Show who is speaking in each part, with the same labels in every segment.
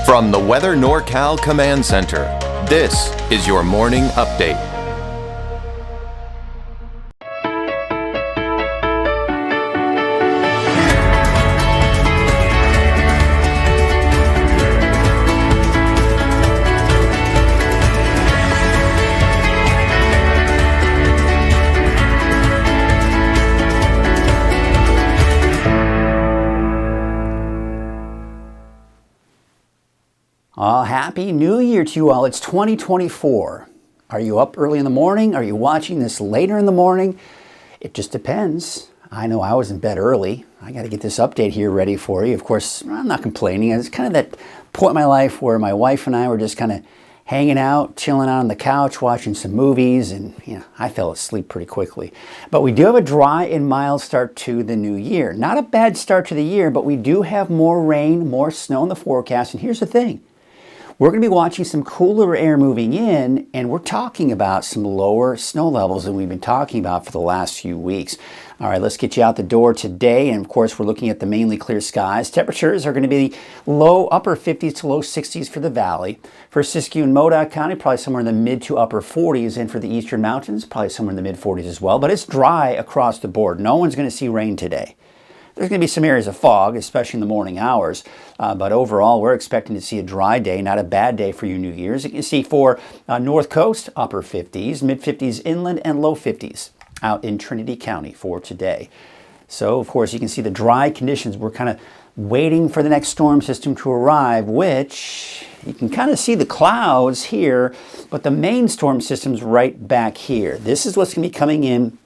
Speaker 1: From the Weather NorCal Command Center, this is your morning update.
Speaker 2: Happy New Year to you all. It's 2024. Are you up early in the morning? Are you watching this later in the morning? It just depends. I know I was in bed early. I got to get this update here ready for you. Of course, I'm not complaining. It's kind of that point in my life where my wife and I were just kind of hanging out, chilling out on the couch, watching some movies, and I fell asleep pretty quickly. But we do have a dry and mild start to the new year. Not a bad start to the year, but we do have more rain, more snow in the forecast. And here's the thing. We're going to be watching some cooler air moving in, and we're talking about some lower snow levels than we've been talking about for the last few weeks. All right, let's get you out the door today, and of course we're looking at the mainly clear skies. Temperatures are going to be low upper 50s to low 60s for the valley. For Siskiyou and Modoc County, probably somewhere in the mid to upper 40s, and for the eastern mountains, probably somewhere in the mid 40s as well. But it's dry across the board. No one's going to see rain today. There's going to be some areas of fog, especially in the morning hours, but overall we're expecting to see a dry day, not a bad day for your New Year's. You can see for North Coast, upper 50s, mid 50s inland, and low 50s out in Trinity County for today. So, of course, you can see the dry conditions. We're kind of waiting for the next storm system to arrive, which you can kind of see the clouds here, but the main storm system's right back here. This is what's going to be coming in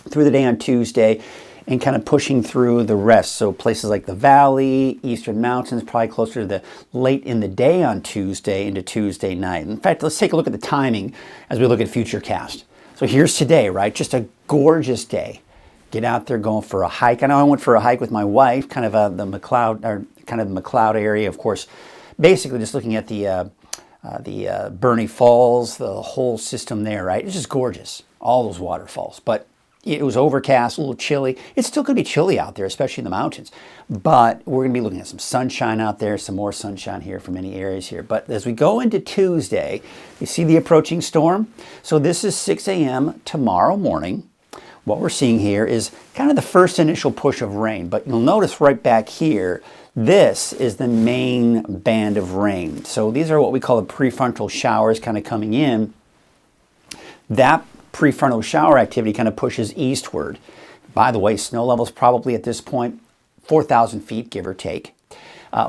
Speaker 2: through the day on Tuesday and kind of pushing through the rest. So places like the valley, eastern mountains, probably closer to the late in the day on Tuesday into Tuesday night. In fact, let's take a look at the timing as we look at Futurecast. So here's today, right? Just a gorgeous day. Get out there going for a hike. I know I went for a hike with my wife, kind of the McLeod area, of course. Basically just looking at the Burney Falls, the whole system there, right? It's just gorgeous, all those waterfalls. But it was overcast, a little chilly. It's still going to be chilly out there, especially in the mountains. But we're going to be looking at some sunshine out there, some more sunshine here for many areas here. But as we go into Tuesday, you see the approaching storm. So this is 6 a.m. tomorrow morning. What we're seeing here is kind of the first initial push of rain. But you'll notice right back here, this is the main band of rain. So these are what we call the prefrontal showers kind of coming in. That prefrontal shower activity kind of pushes eastward. By the way, snow levels probably at this point 4,000 feet, give or take.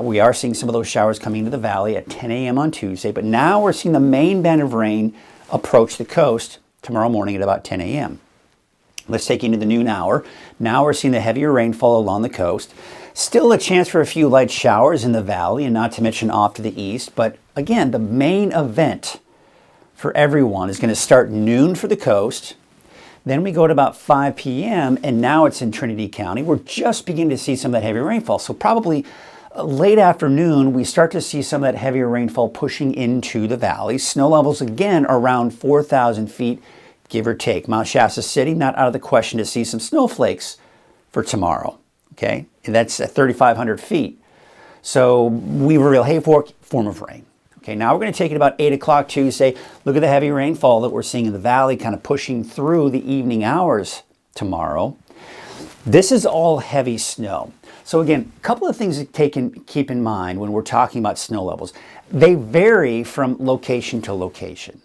Speaker 2: We are seeing some of those showers coming into the valley at 10 a.m. on Tuesday, but now we're seeing the main band of rain approach the coast tomorrow morning at about 10 a.m. Let's take you into the noon hour. Now we're seeing the heavier rainfall along the coast. Still a chance for a few light showers in the valley, and not to mention off to the east, but again, the main event for everyone is going to start noon for the coast. Then we go to about 5 p.m. and now it's in Trinity County. We're just beginning to see some of that heavy rainfall. So probably late afternoon, we start to see some of that heavier rainfall pushing into the valley. Snow levels again around 4,000 feet, give or take. Mount Shasta City, not out of the question to see some snowflakes for tomorrow. Okay, and that's at 3,500 feet. So Weaverville, Hayfork, form of rain. Okay, now we're going to take it about 8 o'clock Tuesday. Look at the heavy rainfall that we're seeing in the valley kind of pushing through the evening hours tomorrow. This is all heavy snow. So again, a couple of things to keep in mind when we're talking about snow levels. They vary from location to location.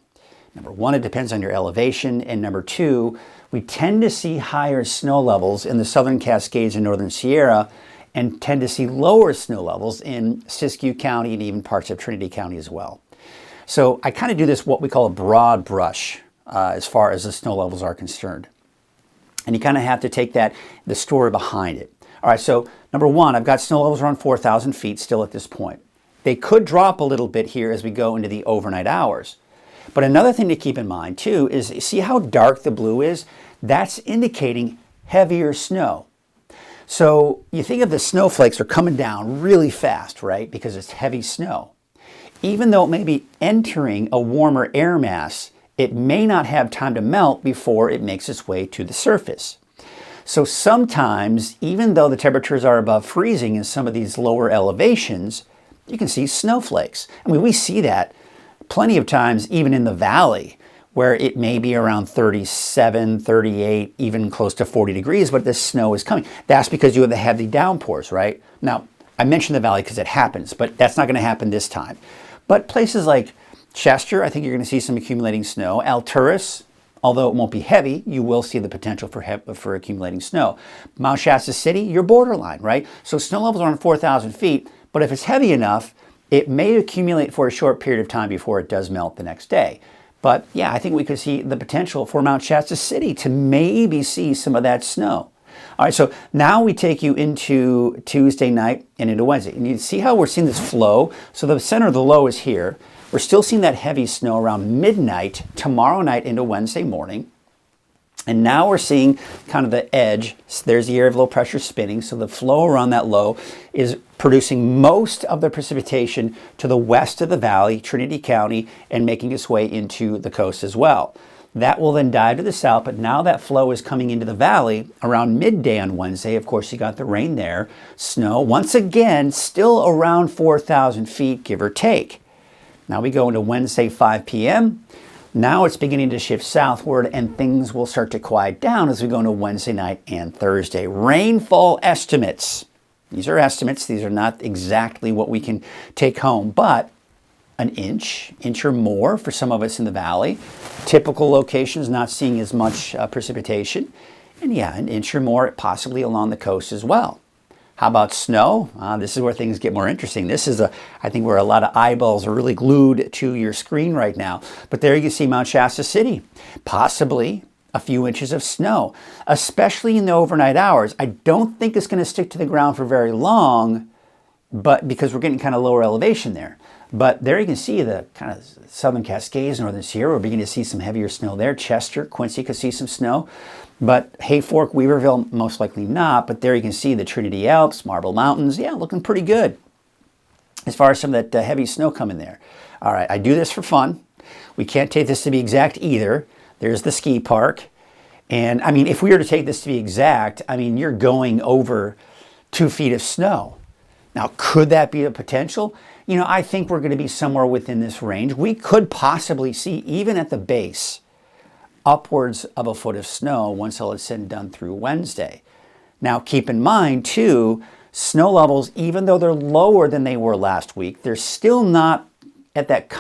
Speaker 2: Number one, it depends on your elevation. And number two, we tend to see higher snow levels in the Southern Cascades and Northern Sierra and tend to see lower snow levels in Siskiyou County and even parts of Trinity County as well. So I kind of do this what we call a broad brush as far as the snow levels are concerned. And you kind of have to take the story behind it. All right, so number one, I've got snow levels around 4,000 feet still at this point. They could drop a little bit here as we go into the overnight hours. But another thing to keep in mind too is see how dark the blue is? That's indicating heavier snow. So you think of the snowflakes are coming down really fast, right? Because it's heavy snow. Even though it may be entering a warmer air mass, it may not have time to melt before it makes its way to the surface. So sometimes, even though the temperatures are above freezing in some of these lower elevations, you can see snowflakes. I mean, we see that plenty of times even in the valley, where it may be around 37, 38, even close to 40 degrees, but the snow is coming. That's because you have the heavy downpours, right? Now, I mentioned the valley because it happens, but that's not going to happen this time. But places like Chester, I think you're going to see some accumulating snow. Alturas, although it won't be heavy, you will see the potential for accumulating snow. Mount Shasta City, you're borderline, right? So snow levels are around 4,000 feet, but if it's heavy enough, it may accumulate for a short period of time before it does melt the next day. But yeah, I think we could see the potential for Mount Shasta City to maybe see some of that snow. All right, so now we take you into Tuesday night and into Wednesday. And you see how we're seeing this flow? So the center of the low is here. We're still seeing that heavy snow around midnight tomorrow night into Wednesday morning. And now we're seeing kind of the edge. So there's the area of low pressure spinning. So the flow around that low is producing most of the precipitation to the west of the valley, Trinity County, and making its way into the coast as well. That will then dive to the south, but now that flow is coming into the valley around midday on Wednesday. Of course, you got the rain there. Snow, once again, still around 4,000 feet, give or take. Now we go into Wednesday, 5 p.m. Now it's beginning to shift southward, and things will start to quiet down as we go into Wednesday night and Thursday. Rainfall estimates. These are estimates. These are not exactly what we can take home, but an inch or more for some of us in the valley. Typical locations not seeing as much precipitation. And yeah, an inch or more possibly along the coast as well. How about snow? This is where things get more interesting. This is, I think, where a lot of eyeballs are really glued to your screen right now. But there you can see Mount Shasta City. Possibly a few inches of snow, especially in the overnight hours. I don't think it's going to stick to the ground for very long, but because we're getting kind of lower elevation there. But there you can see the kind of southern Cascades, northern Sierra. We're beginning to see some heavier snow there. Chester, Quincy could see some snow. But Hayfork, Weaverville, most likely not. But there you can see the Trinity Alps, Marble Mountains. Yeah, looking pretty good as far as some of that heavy snow coming there. All right, I do this for fun. We can't take this to be exact either. There's the ski park. And I mean, if we were to take this to be exact, I mean, you're going over 2 feet of snow. Now, could that be a potential? You know, I think we're going to be somewhere within this range. We could possibly see, even at the base, upwards of a foot of snow once all is said and done through Wednesday. Now, keep in mind, too, snow levels, even though they're lower than they were last week, they're still not at that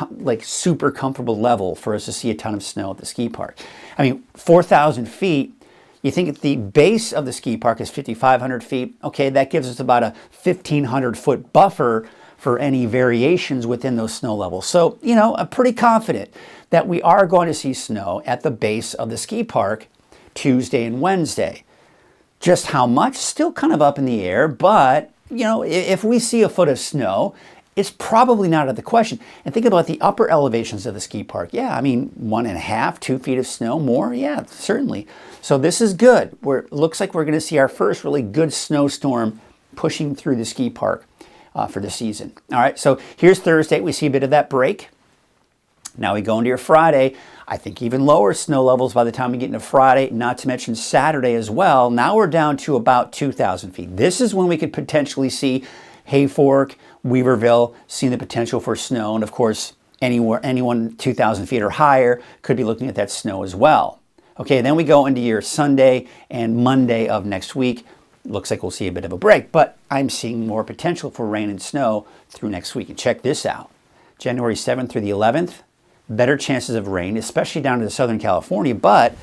Speaker 2: super comfortable level for us to see a ton of snow at the ski park. I mean, 4,000 feet, you think at the base of the ski park is 5,500 feet. Okay, that gives us about a 1,500 foot buffer for any variations within those snow levels. So, you know, I'm pretty confident that we are going to see snow at the base of the ski park Tuesday and Wednesday. Just how much? Still kind of up in the air, but, you know, if we see a foot of snow, it's probably not out of the question. And think about the upper elevations of the ski park. Yeah, I mean, 1.5, 2 feet of snow more. Yeah, certainly. So this is good. It looks like we're going to see our first really good snowstorm pushing through the ski park for the season. All right, so here's Thursday. We see a bit of that break. Now we go into your Friday. I think even lower snow levels by the time we get into Friday, not to mention Saturday as well. Now we're down to about 2,000 feet. This is when we could potentially see Hayfork, Weaverville, seeing the potential for snow. And of course, anyone 2,000 feet or higher could be looking at that snow as well. Okay, then we go into your Sunday and Monday of next week. Looks like we'll see a bit of a break, but I'm seeing more potential for rain and snow through next week. And check this out. January 7th through the 11th, better chances of rain, especially down to Southern California, but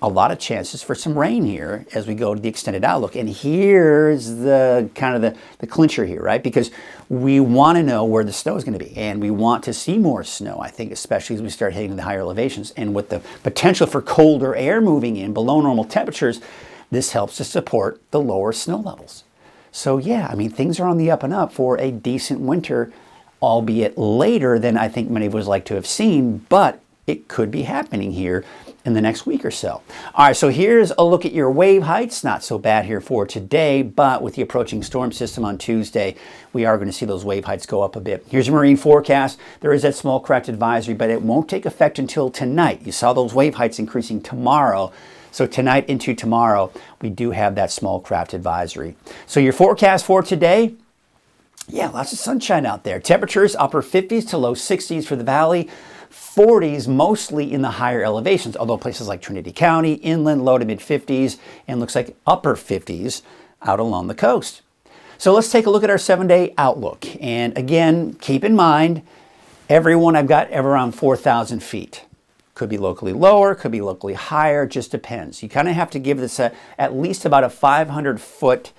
Speaker 2: a lot of chances for some rain here as we go to the extended outlook. And here's the kind of the clincher here, right? Because we want to know where the snow is going to be, and we want to see more snow, I think, especially as we start hitting the higher elevations. And with the potential for colder air moving in below normal temperatures, this helps to support the lower snow levels. So yeah, I mean, things are on the up and up for a decent winter, albeit later than I think many of us like to have seen, but it could be happening here in the next week or so. All right, so here's a look at your wave heights. Not so bad here for today, but with the approaching storm system on Tuesday, we are going to see those wave heights go up a bit. Here's your marine forecast. There is that small craft advisory, but it won't take effect until tonight. You saw those wave heights increasing tomorrow. So tonight into tomorrow, we do have that small craft advisory. So your forecast for today, Yeah, lots of sunshine out there. Temperatures upper 50s to low 60s for the valley. 40s mostly in the higher elevations, although places like Trinity County, inland, low to mid 50s, and looks like upper 50s out along the coast. So let's take a look at our 7-day outlook. And again, keep in mind, everyone I've got around 4,000 feet. Could be locally lower, could be locally higher, just depends. You kind of have to give this at least about a 500-foot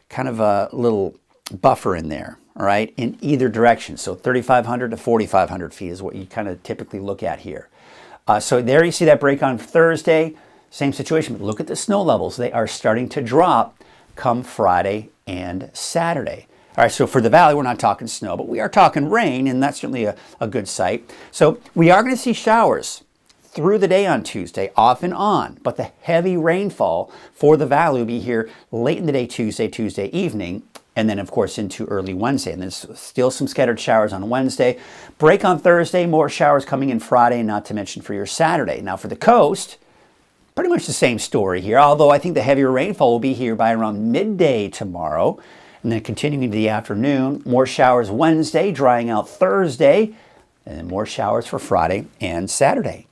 Speaker 2: kind of a little buffer in there, all right, in either direction. So 3,500 to 4,500 feet is what you kind of typically look at here. So there you see that break on Thursday. Same situation, but look at the snow levels. They are starting to drop come Friday and Saturday. All right, so for the valley, we're not talking snow, but we are talking rain, and that's certainly a good sight. So we are going to see showers through the day on Tuesday, off and on, but the heavy rainfall for the valley will be here late in the day Tuesday evening, and then of course into early Wednesday. And there's still some scattered showers on Wednesday. Break on Thursday, more showers coming in Friday, not to mention for your Saturday. Now for the coast, pretty much the same story here, although I think the heavier rainfall will be here by around midday tomorrow, and then continuing into the afternoon. More showers Wednesday, drying out Thursday, and then more showers for Friday and Saturday.